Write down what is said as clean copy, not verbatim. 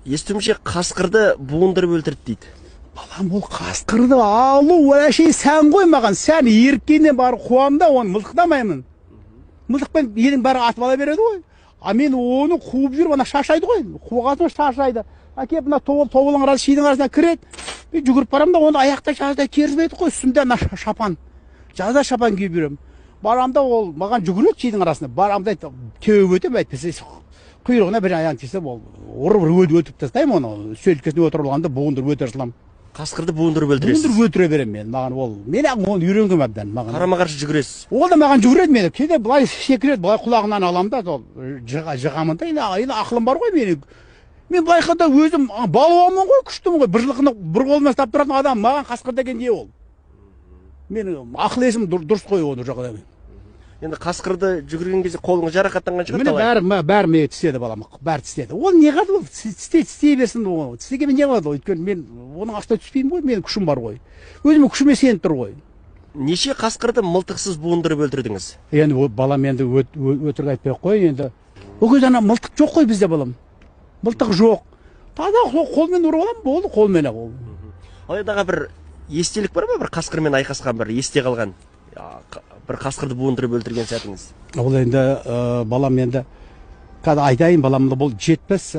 естуімше қасқырды буындырып өлтірді дейді. Балам, ол қасқырды алу әшей сән ғой маған. Сән еркенен бары қуамда, оны мылтықтамаймын. Мылтықпен елің бәрі атып ала береді ғой. А мен оны қуып жүріп, ана шашайды ғой. Қуғасын шашайды. Әкеп мына тобылың арасы шидің арасына кіреді. Мен жүгіріп барам да оны аяқта жазда керізбейді ғой. Үстімде ана шапан. Жазда шапан киіп жүрем. Барамда ол маған жүгіреді шидің арасына. Барамда теуіп өтіп әйтпесе құйрығына бір аяғын тисе ол ұрып өтіп тастаймын оны. Сөйткесіне отырып алғанда буындырып өтір салам. Қасқырды буындырып өлтіресіз. Буындырып өлтіре берем мен. Маған ол мен оны үйренгем әбден маған. Қарама-қарсы жүгіресіз. Ол да маған жүгіреді мені. Кейде былай секіреді, былай құлағынан аламын да сол жығамын да. Енді ақылым бар ғой менің. Мен былайқада өзім балуанмын ғой, күштімін ғой. Бір жылқыны бір қолымен ұстап тұратын адам маған қасқыр деген не ол? Мен ақыл есім дұрыс қой оны жағдай. Енді қасқырды жүгірген кезде қолыңыз жарақаттанған шығар талай. Міне бәрі мені тістеді балам, бәрі тістеді. Ол не қады ол? Тістей берсін ол. Тістеген не қады ол? Өйткені мен оның астына түспеймін ғой, менің күшім бар ғой. Өзіме күшіме сеніп тұр ғой. Неше қасқырды мылтықсыз буындырып өлтірдіңіз? Енді балам енді өтірік айтпай қой енді. Ол кезде ана мылтық жоқ қой бізде балам. Мылтық жоқ. Таза қолмен ұрып аламын, болды қолмен ақ ол. Алайдағы бір естелік бар ма, бір қасқырмен айқасқан бір есте қалған? Бір қасқырды буындырып өлтірген сәтіңіз? Ол енді балам енді қазір айтайын балам бұл жетпіс